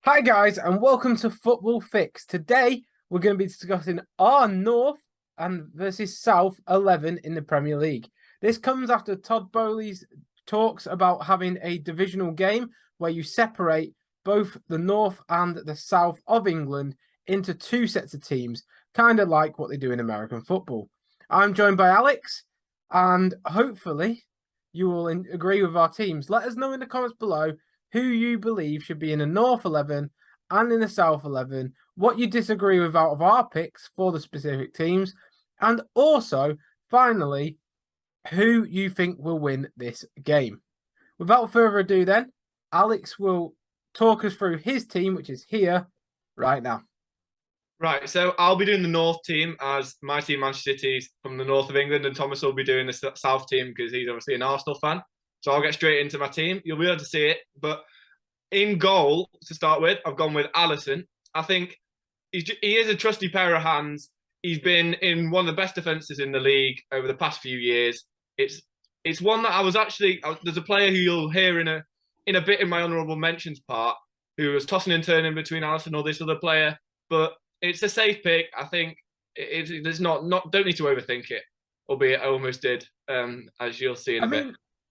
Hi guys, and welcome to Football Fix. Today we're going to be discussing our North and versus South 11 in the Premier League. This comes after Todd Bowley's talks about having a divisional game where you separate both the North and the South of England into two sets of teams, kind of like what they do in American football. I'm joined by Alex, and hopefully you will agree with our teams. Let us know in the comments below who you believe should be in the North 11 and in the South 11, what you disagree with out of our picks for the specific teams, and also, finally, who you think will win this game. Without further ado, then, Alex will talk us through his team, which is here right now. Right, so I'll be doing the North team as my team, Manchester City's from the North of England, and Thomas will be doing the South team because he's obviously an Arsenal fan. So I'll get straight into my team. You'll be able to see it. But in goal, to start with, I've gone with Alisson. I think he is a trusty pair of hands. He's been in one of the best defenses in the league over the past few years. It's one that there's a player who you'll hear in a bit in my honourable mentions part who was tossing and turning between Alisson or this other player, but it's a safe pick. I think there's not don't need to overthink it, albeit I almost did, as you'll see in a bit.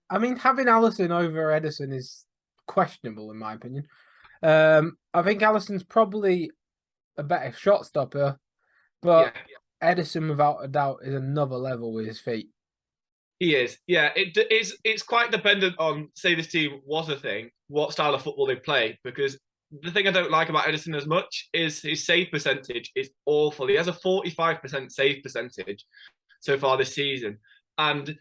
I mean, having Alisson over Edison is questionable in my opinion. I think Alisson's probably a better shot stopper, but Yeah, Edison, without a doubt, is another level with his feet. he is. Yeah, it's quite dependent on, say this team was a thing, what style of football they play, because the thing I don't like about Edison as much is his save percentage is awful. He has a 45% save percentage so far this season. And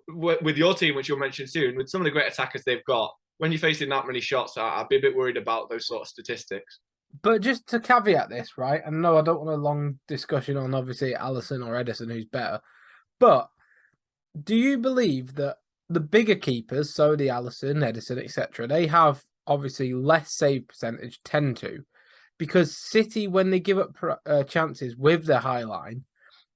with your team, which you'll mention soon, with some of the great attackers they've got, when you're facing that many shots, I'd be a bit worried about those sort of statistics. But just to caveat this, right? And no, I don't want a long discussion on obviously Allison or Edison, who's better. But do you believe that the bigger keepers, so the Allison, Edison, etc., they have obviously less save percentage, tend to, because City, when they give up chances with their high line,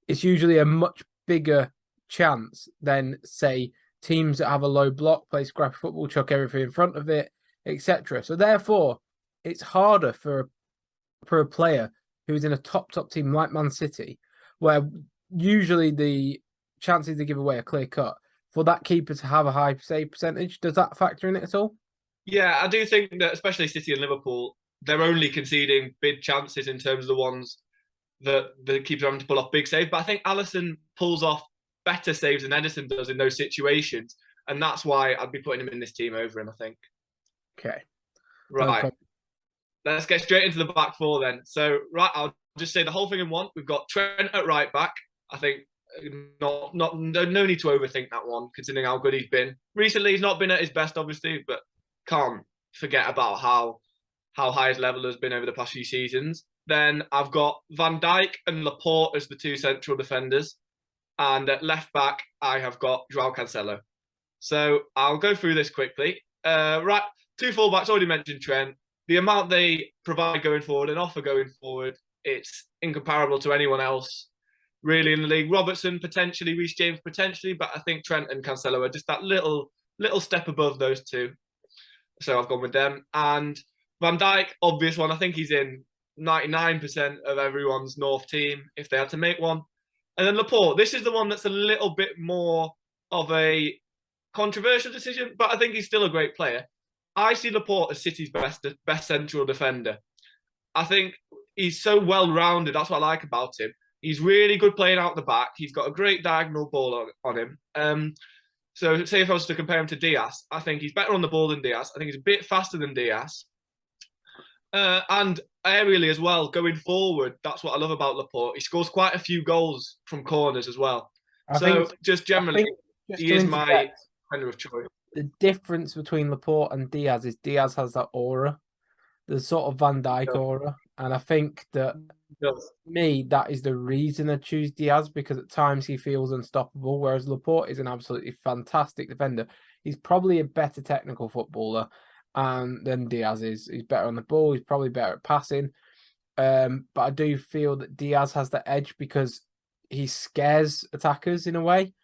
it's usually a much bigger chance than, say, teams that have a low block, play scrappy football, chuck everything in front of it, etc. So therefore, it's harder for a player who's in a top team like Man City, where usually the chances they give away are clear cut, for that keeper to have a high save percentage. Does that factor in it at all? Yeah, I do think that especially City and Liverpool, they're only conceding big chances in terms of the ones that the keeper's having to pull off big saves. But I think Allison pulls off better saves than Edison does in those situations. And that's why I'd be putting him in this team over him, I think. Okay. No Right. problem. Let's get straight into the back four then. So, right, I'll just say the whole thing in one. We've got Trent at right back. I think no need to overthink that one, considering how good he's been. Recently, he's not been at his best, obviously, but can't forget about how high his level has been over the past few seasons. Then I've got Van Dijk and Laporte as the two central defenders. And at left back, I have got Joao Cancelo. So I'll go through this quickly. Right, two fullbacks, already mentioned Trent. The amount they provide going forward and offer going forward, it's incomparable to anyone else really in the league. Robertson potentially, Reece James potentially, but I think Trent and Cancelo are just that little step above those two. So I've gone with them. And Van Dijk, obvious one. I think he's in 99% of everyone's North team if they had to make one. And then Laporte, this is the one that's a little bit more of a controversial decision, but I think he's still a great player. I see Laporte as City's best central defender. I think he's so well-rounded. That's what I like about him. He's really good playing out the back. He's got a great diagonal ball on him. So say if I was to compare him to Diaz, I think he's better on the ball than Diaz. I think he's a bit faster than Diaz. And aerially as well, going forward, that's what I love about Laporte. He scores quite a few goals from corners as well. Just generally, he is my defender of choice. The difference between Laporte and Diaz is Diaz has that aura, the sort of Van Dijk aura. And I think that that is the reason I choose Diaz, because at times he feels unstoppable, whereas Laporte is an absolutely fantastic defender. He's probably a better technical footballer than Diaz is. He's better on the ball. He's probably better at passing. But I do feel that Diaz has the edge because he scares attackers in a way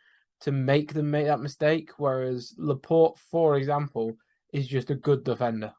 to make them make that mistake, whereas Laporte, for example, is just a good defender.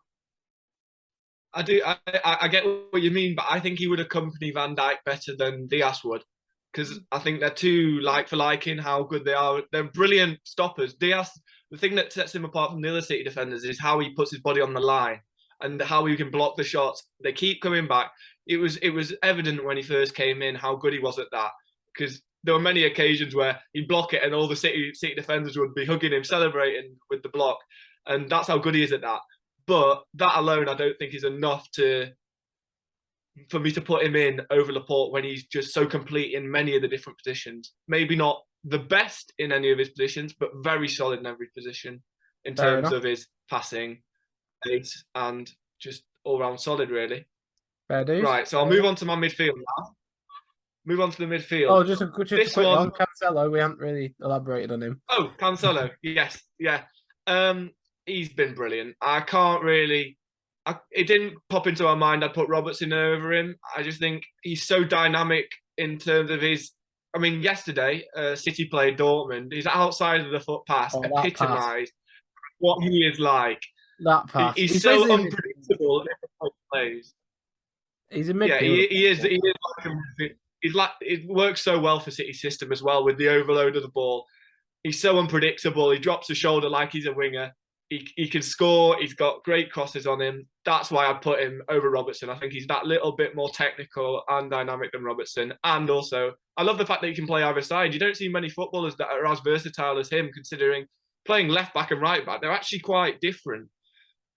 I do. I get what you mean, but I think he would accompany Van Dijk better than Diaz would, because I think they're too like for like in how good they are. They're brilliant stoppers. Diaz, the thing that sets him apart from the other City defenders is how he puts his body on the line and how he can block the shots. They keep coming back. It was evident when he first came in how good he was at that, because there were many occasions where he'd block it and all the City defenders would be hugging him, celebrating with the block, and that's how good he is at that. But that alone, I don't think is enough for me to put him in over Laporte when he's just so complete in many of the different positions. Maybe not the best in any of his positions, but very solid in every position in Fair terms enough. of his passing, pace, and just all round solid, really. Fair dues. Right, so I'll move on to my midfield now. Move on to the midfield. Oh, just a quick one, one. Cancelo, we haven't really elaborated on him. Oh, Cancelo. Yes, yeah. He's been brilliant. I can't really. It didn't pop into my mind. I'd put Robertson over him. I just think he's so dynamic in terms of his. I mean, yesterday, City played Dortmund. His outside of the foot pass epitomised what he is like. That pass. He's so unpredictable in how he plays. He's a midfielder. Yeah, he is. He's like it works so well for City's system as well with the overload of the ball. He's so unpredictable. He drops the shoulder like he's a winger. He can score. He's got great crosses on him. That's why I put him over Robertson. I think he's that little bit more technical and dynamic than Robertson. And also, I love the fact that he can play either side. You don't see many footballers that are as versatile as him, considering playing left back and right back. They're actually quite different,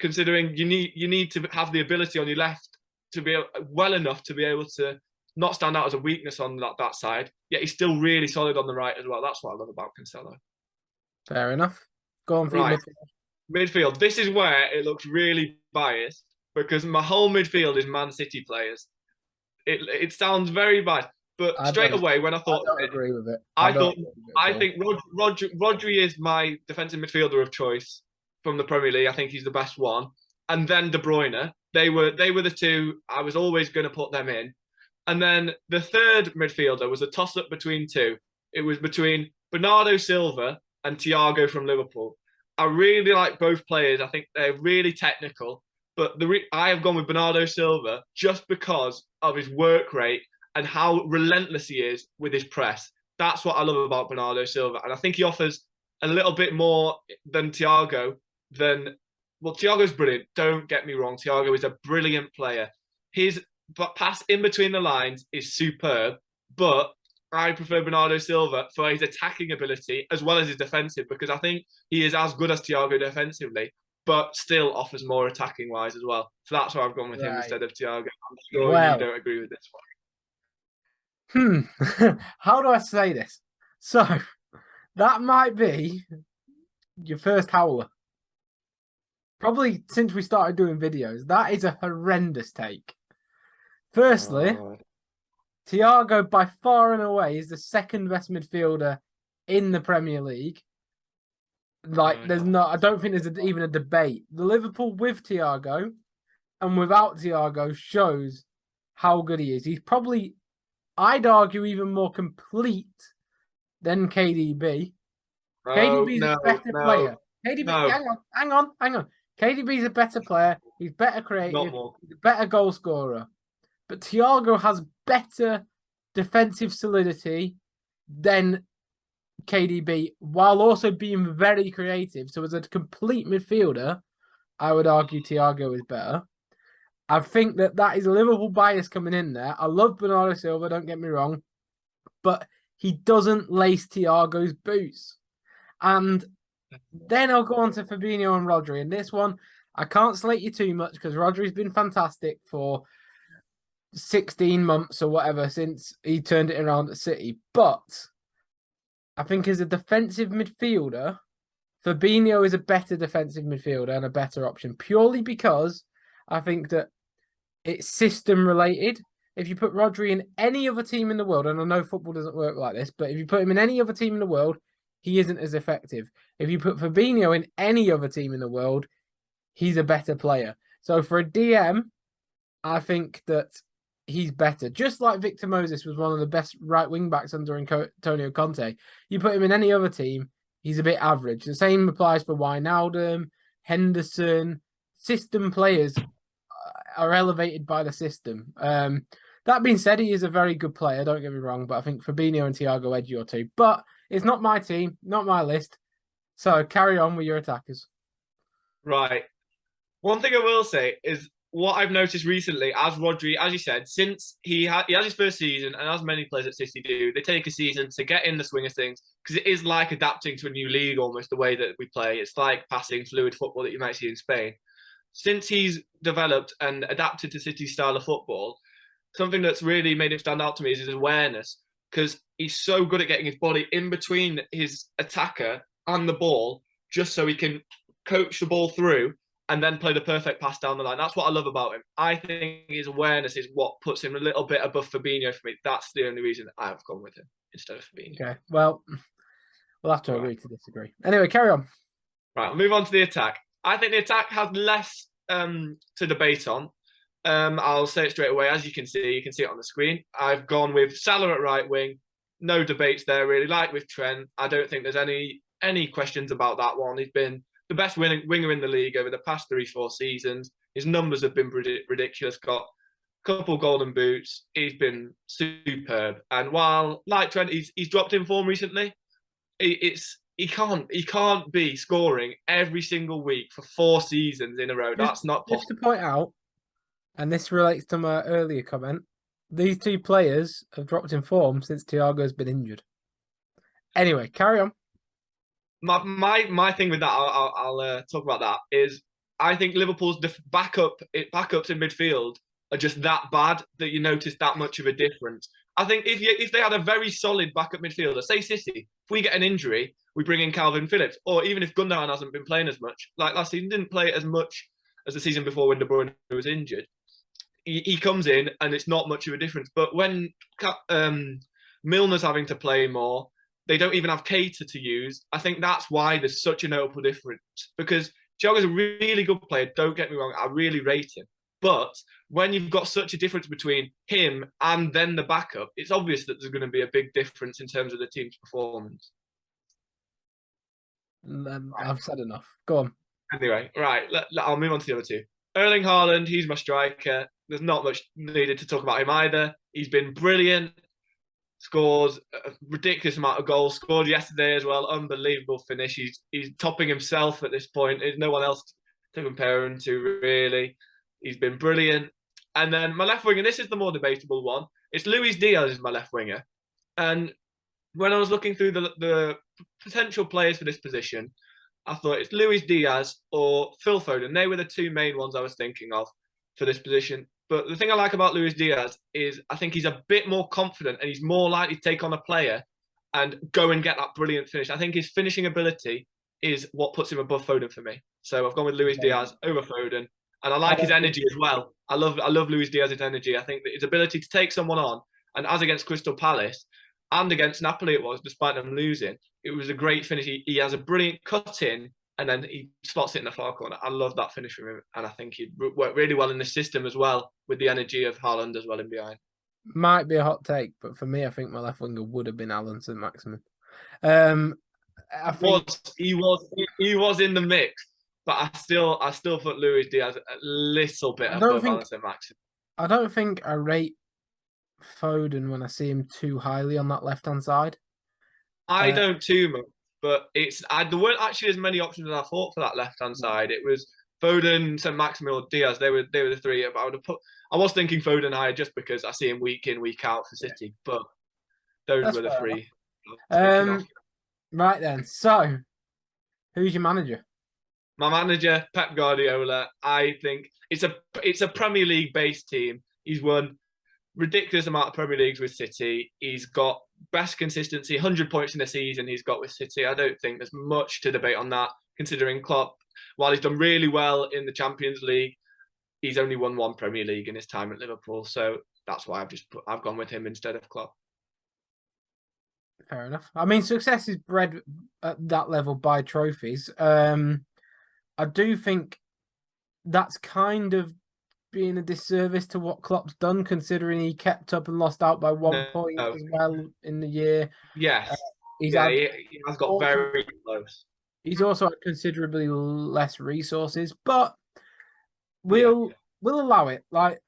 considering you need to have the ability on your left to be well enough to be able to not stand out as a weakness on that side, yet he's still really solid on the right as well. That's what I love about Cancelo. Fair enough. Go on for your midfield. This is where it looks really biased because my whole midfield is Man City players. It sounds very biased, but straight away when I thought, I don't agree with it. I think Rodri is my defensive midfielder of choice from the Premier League. I think he's the best one, and then De Bruyne. They were the two I was always going to put them in. And then the third midfielder was a toss-up between two. It was between Bernardo Silva and Thiago from Liverpool. I really like both players. I think they're really technical. But I have gone with Bernardo Silva just because of his work rate and how relentless he is with his press. That's what I love about Bernardo Silva. And I think he offers a little bit more than Thiago. Well, Thiago's brilliant. Don't get me wrong. Thiago is a brilliant player. His pass in between the lines is superb, but I prefer Bernardo Silva for his attacking ability as well as his defensive, because I think he is as good as Thiago defensively, but still offers more attacking wise as well. So that's why I've gone with him instead of Thiago. I'm sure you don't agree with this one. How do I say this? So that might be your first howler. Probably since we started doing videos. That is a horrendous take. Firstly, Thiago by far and away is the second best midfielder in the Premier League. I don't think there's even a debate. The Liverpool with Thiago and without Thiago shows how good he is. He's probably, I'd argue, even more complete than KDB. KDB's a better player. KDB, hang on. KDB's a better player. He's better creative. He's a better goal scorer. But Thiago has better defensive solidity than KDB, while also being very creative. So as a complete midfielder, I would argue Thiago is better. I think that is a Liverpool bias coming in there. I love Bernardo Silva, don't get me wrong, but he doesn't lace Thiago's boots. And then I'll go on to Fabinho and Rodri. And this one, I can't slate you too much because Rodri's been fantastic for 16 months or whatever since he turned it around at City. But I think as a defensive midfielder, Fabinho is a better defensive midfielder and a better option purely because I think that it's system related. If you put Rodri in any other team in the world, and I know football doesn't work like this, but if you put him in any other team in the world, he isn't as effective. If you put Fabinho in any other team in the world, he's a better player. So for a DM, I think that he's better. Just like Victor Moses was one of the best right wing backs under Antonio Conte. You put him in any other team, he's a bit average. The same applies for Wijnaldum, Henderson, system players. are elevated by the system. That being said, he is a very good player. Don't get me wrong, but I think Fabinho and Thiago edge your two. But it's not my team, not my list. So carry on with your attackers. Right. One thing I will say is what I've noticed recently, as Rodri, as you said, since he has his first season, and as many players at City do, they take a season to get in the swing of things because it is like adapting to a new league almost the way that we play. It's like passing fluid football that you might see in Spain. Since he's developed and adapted to City's style of football, something that's really made him stand out to me is his awareness because he's so good at getting his body in between his attacker and the ball just so he can coach the ball through and then play the perfect pass down the line. That's what I love about him. I think his awareness is what puts him a little bit above Fabinho for me. That's the only reason I've gone with him instead of Fabinho. Okay, well, we'll have to agree to disagree. Anyway, carry on. Right, I'll move on to the attack. I think the attack has less to debate on. I'll say it straight away. As you can see it on the screen. I've gone with Salah at right wing. No debates there, really. Like with Trent, I don't think there's any questions about that one. He's been the best winger in the league over the past 3-4 seasons. His numbers have been ridiculous. Got a couple golden boots. He's been superb. And while, like Trent, he's dropped in form recently, he can't be scoring every single week for 4 seasons in a row. That's not possible. Just to point out, and this relates to my earlier comment, these two players have dropped in form since Thiago's been injured. Anyway, carry on. My thing with that, I'll talk about that, is I think Liverpool's backups in midfield are just that bad that you notice that much of a difference. I think if they had a very solid backup midfielder, say City, if we get an injury, we bring in Calvin Phillips, or even if Gundogan hasn't been playing as much, like last season, didn't play as much as the season before when De Bruyne was injured. He comes in and it's not much of a difference. But when Milner's having to play more, they don't even have Keita to use. I think that's why there's such a notable difference. Because Thiago's a really good player, don't get me wrong, I really rate him. But when you've got such a difference between him and then the backup, it's obvious that there's going to be a big difference in terms of the team's performance. I've said enough. Go on. Anyway, right, I'll move on to the other two. Erling Haaland, he's my striker. There's not much needed to talk about him either. He's been brilliant. Scores a ridiculous amount of goals. Scored yesterday as well. Unbelievable finish. He's topping himself at this point. There's no one else to compare him to, really. He's been brilliant. And then my left winger, this is the more debatable one. It's Luis Diaz is my left winger. And when I was looking through the potential players for this position, I thought it's Luis Diaz or Phil Foden. They were the two main ones I was thinking of for this position. But the thing I like about Luis Diaz is I think he's a bit more confident and he's more likely to take on a player and go and get that brilliant finish. I think his finishing ability is what puts him above Foden for me. So I've gone with Luis Diaz over Foden. And I like his energy as well. I love Luis Diaz's energy. I think that his ability to take someone on, and as against Crystal Palace and against Napoli it was, despite them losing, it was a great finish. He has a brilliant cut in, and then he slots it in the far corner. I love that finish from him, and I think he'd work really well in the system as well, with the energy of Haaland as well in behind. Might be a hot take, but for me, I think my left winger would have been Alan St. Maximin. He was in the mix, but I still put Luis Diaz a little bit above Alan St. Maximin. I don't think I rate Foden when I see him too highly on that left-hand side. I don't too much, but there weren't actually as many options as I thought for that left-hand side. It was Foden, St. Maximin, or Diaz. They were the three. I was thinking Foden higher just because I see him week in, week out for City, but those were the three. Right then. So, who's your manager? My manager, Pep Guardiola. I think it's a Premier League based team. He's won ridiculous amount of Premier Leagues with City. He's got best consistency, 100 points in the season he's got with City. I don't think there's much to debate on that, considering Klopp, while he's done really well in the Champions League, he's only won 1 Premier League in his time at Liverpool. So that's why I've gone with him instead of Klopp. Fair enough. I mean, success is bred at that level by trophies. I do think that's kind of being a disservice to what Klopp's done, considering he kept up and lost out by 1 point as well in the year. Yes. He has got very close. He's also had considerably less resources, but we'll we'll allow it. Like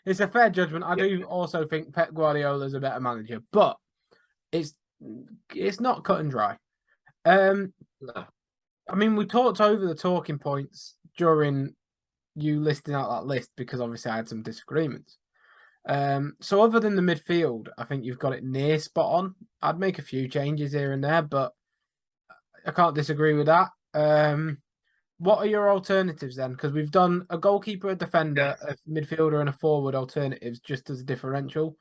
it's a fair judgment. I do also think Pep Guardiola is a better manager, but it's not cut and dry. No. I mean, we talked over the talking points during you listing out that list because obviously I had some disagreements. So other than the midfield, I think you've got it near spot on. I'd make a few changes here and there, but I can't disagree with that. What are your alternatives then? Because we've done a goalkeeper, a defender, a midfielder, and a forward alternatives just as a differential.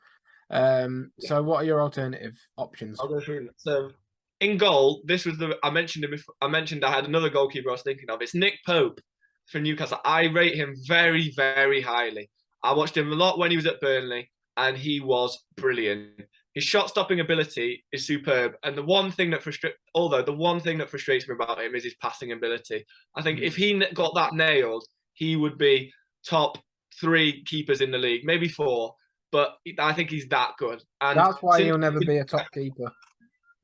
So what are your alternative options? I'll go through. So in goal, this was I mentioned him before. I mentioned I had another goalkeeper I was thinking of. It's Nick Pope for Newcastle. I rate him very, very highly. I watched him a lot when he was at Burnley, and he was brilliant. His shot stopping ability is superb, and the one thing that frustrates me about him is his passing ability. I think if he got that nailed, he would be top 3 keepers in the league, maybe 4. But I think he's that good, and that's why he'll never be a top keeper.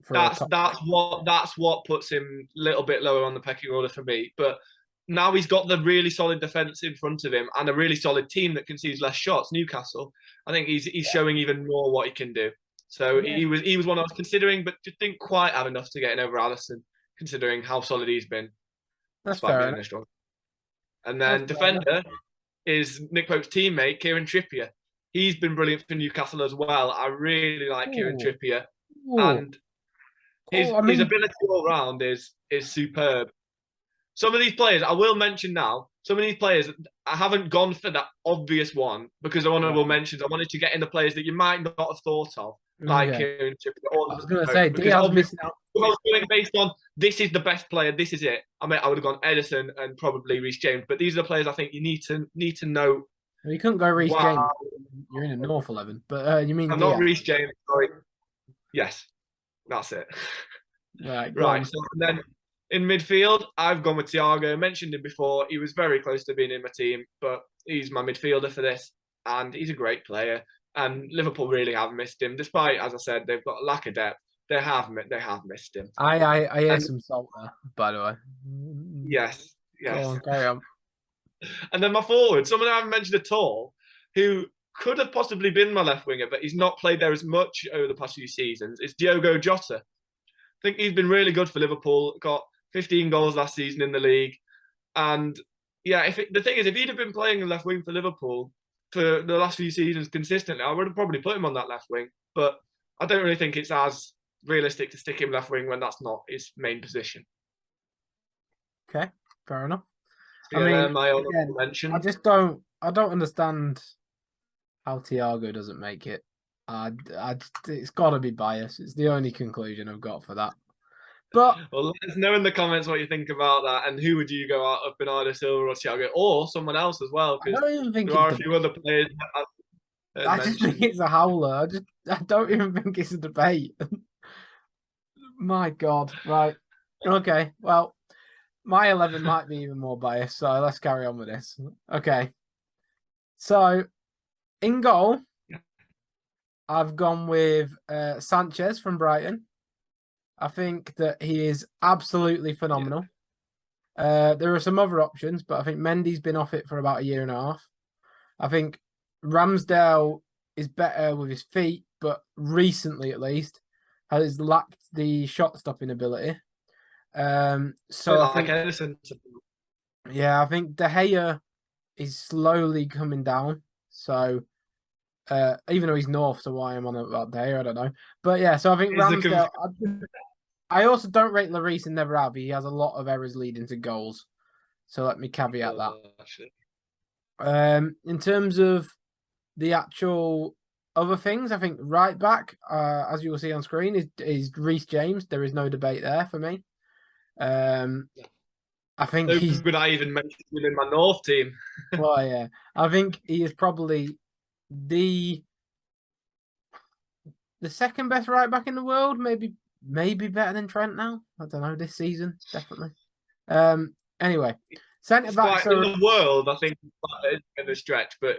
That's what puts him a little bit lower on the pecking order for me. But now he's got the really solid defense in front of him and a really solid team that concedes less shots. Newcastle, I think he's showing even more what he can do. So he was one I was considering, but just didn't quite have enough to get in over Alisson, considering how solid he's been. That's fair. And then defender is Nick Pope's teammate, Kieran Trippier. He's been brilliant for Newcastle as well. I really like Kieran Trippier. And his ability all round is superb. Some of these players, I will mention now, some of these players, I haven't gone for that obvious one because they're honourable mentions. I wanted to get in the players that you might not have thought of, like Kieran Trippier. I was going to say, Diaz missing out. If I was doing based on this is the best player, this is it. I mean, I would have gone Edison and probably Reece James, but these are the players I think you need to know. Well, you couldn't go Reece James. You're in a North 11, but you mean I'm not Reece James. Sorry. Yes, that's it. Right. So then in midfield, I've gone with Thiago. I mentioned him before. He was very close to being in my team, but he's my midfielder for this, and he's a great player. And Liverpool really have missed him, despite, as I said, they've got a lack of depth. They have missed him. I hear some salt there, by the way. Yes. Go on, carry on. And then my forward, someone I haven't mentioned at all, who could have possibly been my left winger, but he's not played there as much over the past few seasons. It's Diogo Jota. I think he's been really good for Liverpool. Got 15 goals last season in the league, and yeah, the thing is, if he'd have been playing the left wing for Liverpool for the last few seasons consistently, I would have probably put him on that left wing. But I don't really think it's as realistic to stick him left wing when that's not his main position. Okay, fair enough. So, I mean, my honourable mention. I don't understand how Thiago doesn't make it. It's got to be bias. It's the only conclusion I've got for that. But well, let us know in the comments what you think about that, and who would you go out of Bernardo Silva or Thiago, or someone else as well? I don't even think there are a few other players. I just think it's a howler. I don't even think it's a debate. My God, right? Okay, well, my 11 might be even more biased, so let's carry on with this. Okay, so in goal. I've gone with Sanchez from Brighton. I think that he is absolutely phenomenal. There are some other options, but I think Mendy's been off it for about a year and a half. I think Ramsdale is better with his feet, but recently at least has lacked the shot stopping ability. So I think Edison. Yeah, I think De Gea is slowly coming down. So even though he's North, so why I'm on about there, I don't know. But yeah, so I think Ramsdale. I also don't rate Lloris and never have. He has a lot of errors leading to goals. So let me caveat that. In terms of the actual other things, I think right back, as you will see on screen, is Reece James. There is no debate there for me. I think Could I even mention him in my North team? Well, yeah, I think he is probably the second best right back in the world, maybe better than Trent now. I don't know, this season, definitely. Anyway, centre backs in the world, I think it's in a stretch, but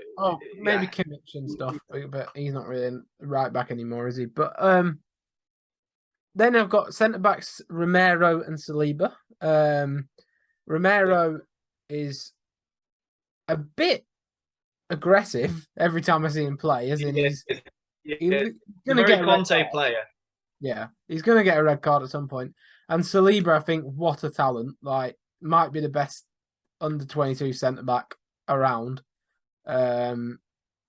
maybe Kimmich and stuff, but he's not really right back anymore, is he? But then I've got centre backs Romero and Saliba. Romero is a bit aggressive every time I see him play, as in Yeah, he's yeah. He's a gonna very get a red Conte card. player. Yeah, he's gonna get a red card at some point. And Saliba, I think, what a talent! Like, might be the best under 22 centre back around.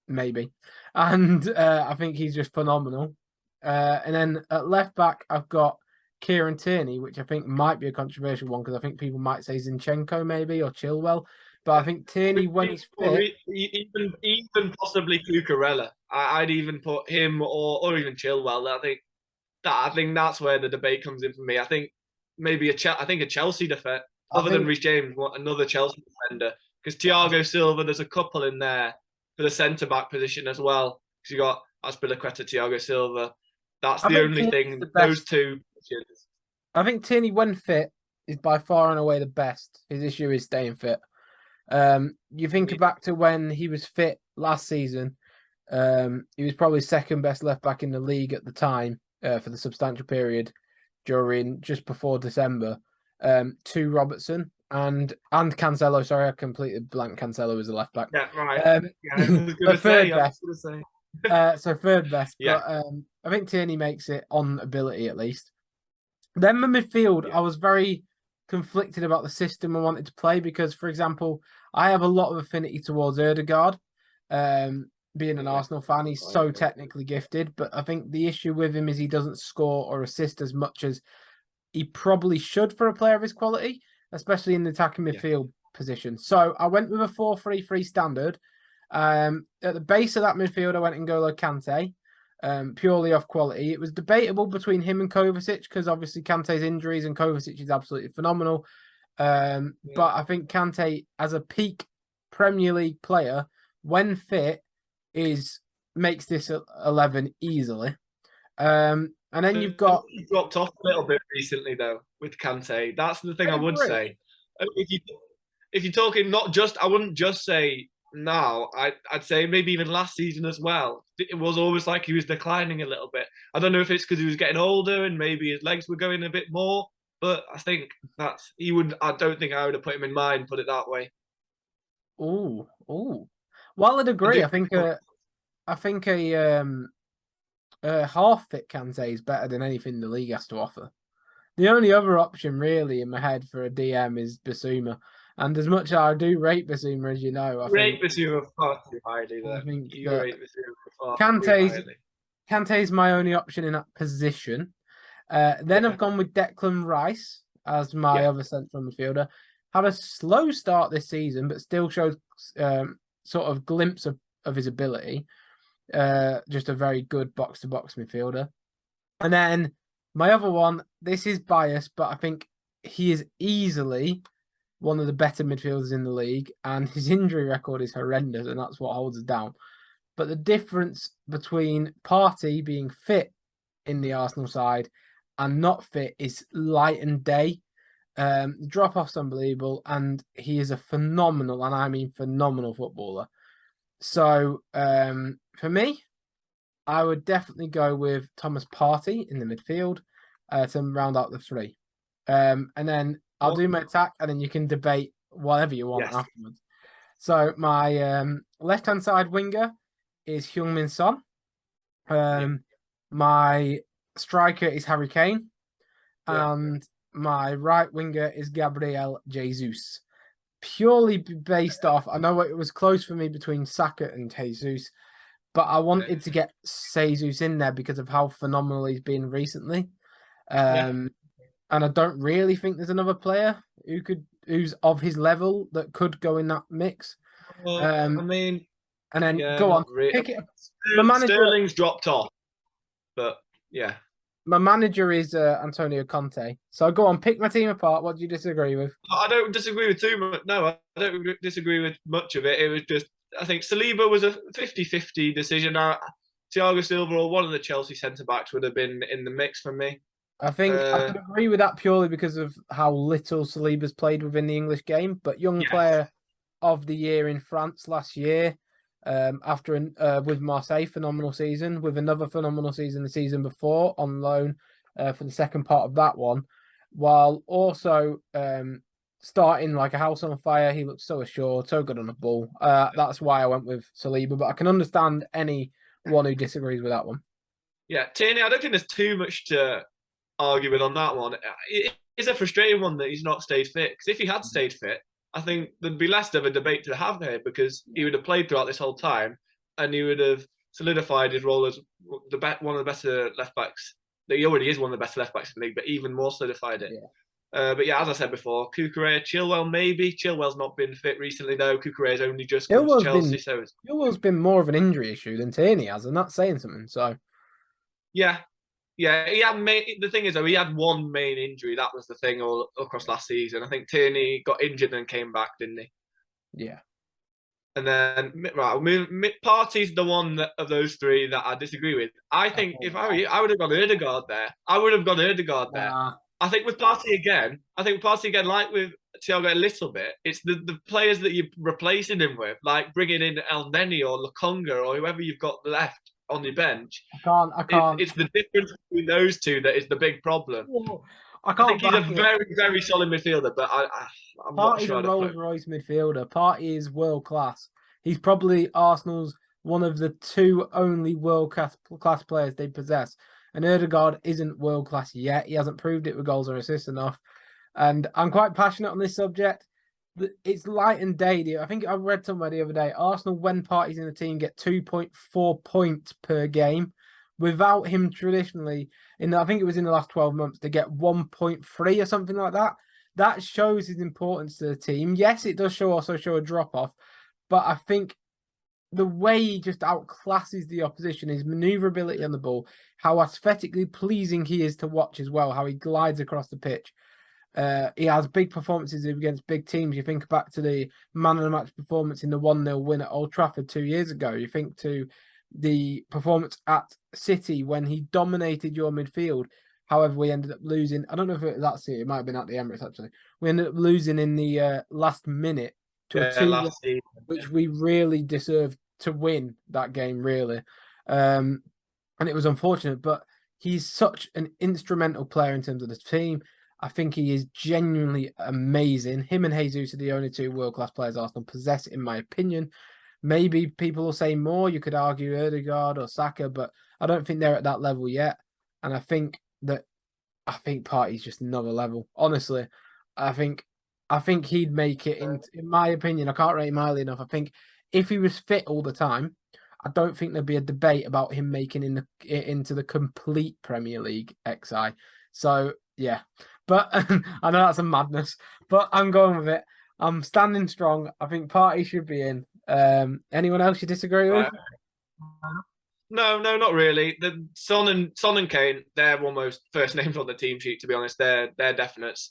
Maybe. And I think he's just phenomenal. And then at left back, I've got Kieran Tierney, which I think might be a controversial one because I think people might say Zinchenko maybe or Chilwell. But I think Tierney, when he's Or fit, even possibly Cucurella. I'd even put him or even Chilwell. I think that's where the debate comes in for me. I think maybe a Chelsea defender I other than think Reece James, another Chelsea defender because Thiago Silva. There's a couple in there for the centre back position as well. Because you got Aspilicueta, Thiago Silva. That's I the think only Tierney's the thing. Those best. two positions. I think Tierney, when fit, is by far and away the best. His issue is staying fit. You think back to when he was fit last season. He was probably second best left back in the league at the time for the substantial period during just before December. To Robertson and Cancelo. Sorry, I completely blanked. Cancelo was a left back. Yeah, right. Yeah, I was The gonna third say. best. So third best, Yeah, but I think Tierney makes it on ability at least. Then my midfield, yeah, I was very conflicted about the system I wanted to play because, for example, I have a lot of affinity towards Ødegaard. Being an yeah. Arsenal fan, he's so technically gifted, but I think the issue with him is he doesn't score or assist as much as he probably should for a player of his quality, especially in the attacking midfield position. So I went with a 4-3-3 standard. At the base of that midfield, I went N'Golo Kante, purely off quality. It was debatable between him and Kovacic because obviously Kante's injuries and Kovacic is absolutely phenomenal. But I think Kante, as a peak Premier League player, when fit, is makes this 11 easily. And then you've got. He dropped off a little bit recently though with Kante. That's the thing I I would agree. say. If you're talking not just, I wouldn't just say now. I'd say maybe even last season as well. It was always like he was declining a little bit. I don't know if it's because he was getting older and maybe his legs were going a bit more. But I think that's he would. I don't think I would have put him in mind. Put it that way. Oh. Well, I'd And agree. do, I think a half fit Kante is better than anything the league has to offer. The only other option really in my head for a DM is Basuma. And as much as I do rate Basuma, as you know, you rate Basuma far too highly. I Then think you that rate Basuma far too Kante's highly. Kante's my only option in that position. Then I've Yeah, gone with Declan Rice as my yeah, other central midfielder. Had a slow start this season, but still shows sort of glimpse of his ability. Just a very good box to box midfielder. And then my other one, this is biased, but I think he is easily one of the better midfielders in the league, and his injury record is horrendous, and that's what holds us down. But the difference between Partey being fit in the Arsenal side and not fit is light and day. Drop off's unbelievable, and he is a phenomenal, and I mean phenomenal footballer. So for me, I would definitely go with Thomas Partey in the midfield to round out the three. And then I'll do my attack, and then you can debate whatever you want yes, afterwards. So my left-hand side winger is Heung-min Son. yeah, My striker is Harry Kane, yeah. and my right winger is Gabriel Jesus. Purely based off, I know it was close for me between Saka and Jesus, but I wanted to get Jesus in there because of how phenomenal he's been recently. Yeah. And I don't really think there's another player who's of his level that could go in that mix. I Um, mean, and then yeah, go on, not really. pick it. My manager, Sterling's dropped off, but yeah. my manager is Antonio Conte. So go on, pick my team apart. What do you disagree with? I don't disagree with too much. No, I don't disagree with much of it. It was just, I think Saliba was a 50-50 decision. Thiago Silva or one of the Chelsea centre backs would have been in the mix for me. I think I could agree with that purely because of how little Saliba's played within the English game. But young Yes. player of the year in France last year, after with Marseille, phenomenal season, with another phenomenal season the season before on loan for the second part of that one, while also starting like a house on fire. He looks so assured, so good on the ball. That's why I went with Saliba, but I can understand anyone who disagrees with that one. Yeah, Tierney, I don't think there's too much to argue with on that one. It is a frustrating one that he's not stayed fit. Because if he had stayed fit, I think there'd be less of a debate to have here because he would have played throughout this whole time and he would have solidified his role as one of the better left backs. He already is one of the best left backs in the league, but even more solidified it. Yeah. But yeah, as I said before, Cucurella, Chilwell maybe. Chilwell's not been fit recently though. Cucurella's only just come to Chelsea, so Chilwell's been more of an injury issue than Tierney has, and that's saying something. So yeah, yeah. He had the thing is though, he had one main injury. That was the thing all across last season. I think Tierney got injured and came back, didn't he? yeah. And then Partey's the one of those three that I disagree with. I think if I were you, I would have gone Ødegaard there. I would have gone Ødegaard there. I think with Partey again, like with Thiago a little bit, it's the players that you're replacing him with, like bringing in El Neni or Lokonga or whoever you've got left on your bench. I can't. It's the difference between those two that is the big problem. I can't. I think he's a very, very solid midfielder, but I'm not Partey's sure. a Rolls Royce midfielder. Partey is world class. He's probably Arsenal's one of the two only world class players they possess. And Ødegaard isn't world class yet. He hasn't proved it with goals or assists enough. And I'm quite passionate on this subject. It's light and day. I think I read somewhere the other day. Arsenal, when Partey's in the team, get 2.4 points per game. Without him, traditionally, I think it was in the last 12 months, they get 1.3 or something like that. That shows his importance to the team. Yes, it does also show a drop off, but I think the way he just outclasses the opposition, his maneuverability on the ball, how aesthetically pleasing he is to watch as well, how he glides across the pitch. He has big performances against big teams. You think back to the man of the match performance in the 1-0 win at Old Trafford 2 years ago. You think to the performance at City when he dominated your midfield. However, we ended up losing. I don't know if it was at City. It might have been at the Emirates, actually. We ended up losing in the last minute to a 2 which we really deserved to win that game, really. And it was unfortunate, but he's such an instrumental player in terms of the team. I think he is genuinely amazing. Him and Jesus are the only two world-class players Arsenal possess, in my opinion. Maybe people will say more. You could argue Ødegaard or Saka, but I don't think they're at that level yet. And I think Partey's just another level. Honestly, I think he'd make it. In my opinion, I can't rate him highly enough. I think if he was fit all the time, I don't think there'd be a debate about him making into the complete Premier League XI. So yeah, but I know that's a madness, but I'm going with it. I'm standing strong. I think Partey should be in. Anyone else you disagree with? No, not really. The Son and Kane, they're almost first names on the team sheet. To be honest, they're definites.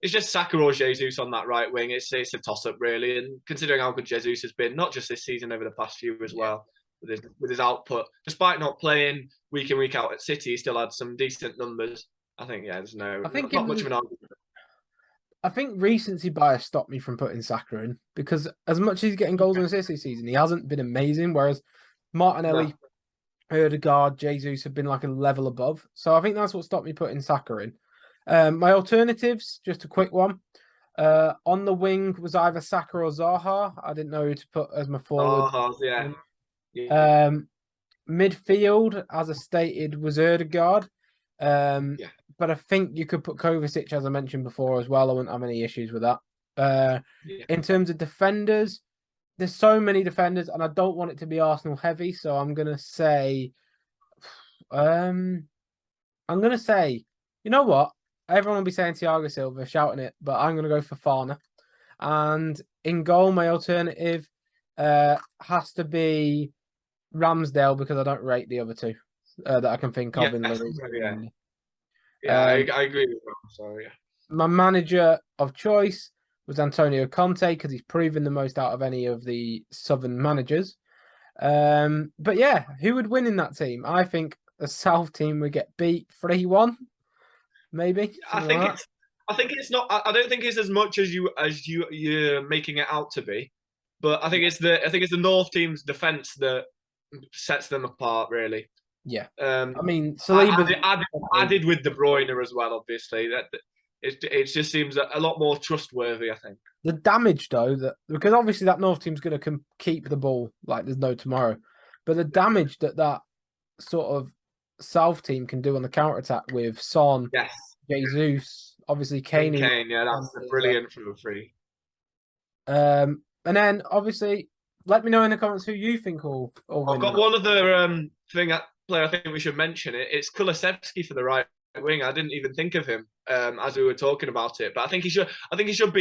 It's just Saka or Jesus on that right wing. It's a toss up really, and considering how good Jesus has been, not just this season, over the past few as well, with his output, despite not playing week in week out at City, he still had some decent numbers. I think there's not much of an argument. I think recency bias stopped me from putting Saka in because as much as he's getting goals and assists this season, he hasn't been amazing. Whereas Martinelli, Ødegaard, Jesus have been like a level above. So I think that's what stopped me putting Saka in. My alternatives, just a quick one. On the wing was either Saka or Zaha. I didn't know who to put as my forward. Yeah. Midfield, as I stated, was Ødegaard. But I think you could put Kovacic, as I mentioned before, as well. I wouldn't have any issues with that. In terms of defenders, there's so many defenders, and I don't want it to be Arsenal heavy, so I'm gonna say, you know what? Everyone will be saying Thiago Silva, shouting it, but I'm gonna go for Fana. And in goal, my alternative has to be Ramsdale because I don't rate the other two that I can think of in the I agree with that. So yeah, my manager of choice was Antonio Conte because he's proven the most out of any of the Southern managers. But yeah, who would win in that team? I think the South team would get beat 3-1, maybe. I think it's not. I don't think it's as much as you're making it out to be. But I think it's the North team's defense that sets them apart, really. Yeah. I mean, Saliba added with De Bruyne as well, obviously. That It just seems a lot more trustworthy, I think. The damage, though, because obviously that North team's going to keep the ball like there's no tomorrow, but the damage that sort of South team can do on the counter attack with Son, Yes, Jesus, obviously Kane. Yeah, that's a brilliant from a free. And then obviously, let me know in the comments who you think will win. I've got one other player I think we should mention. It's Kulusevski for the right wing. I didn't even think of him as we were talking about it, but I think he should. I think he should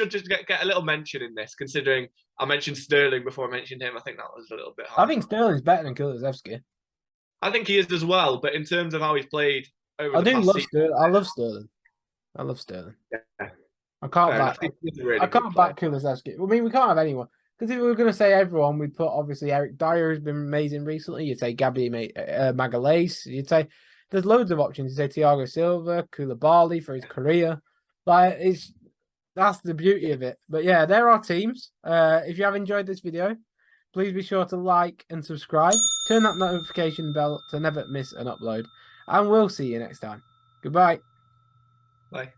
just get a little mention in this, considering I mentioned Sterling before I mentioned him. I think that was a little bit hard. I think Sterling's better than Kulusevski. I think he is as well, but in terms of how he's played over I the do past love season, Sterling. I love Sterling. I love Sterling. Yeah. I can't back. I can't back Kulusevski. I mean, we can't have anyone. Because if we were going to say everyone, we'd put obviously Eric Dyer has been amazing recently. You'd say Gabby Magalhaes. You'd say there's loads of options. You'd say Thiago Silva, Koulibaly for his career. Like that's the beauty of it. But yeah, there are teams. If you have enjoyed this video, please be sure to like and subscribe. Turn that notification bell to never miss an upload. And we'll see you next time. Goodbye. Bye.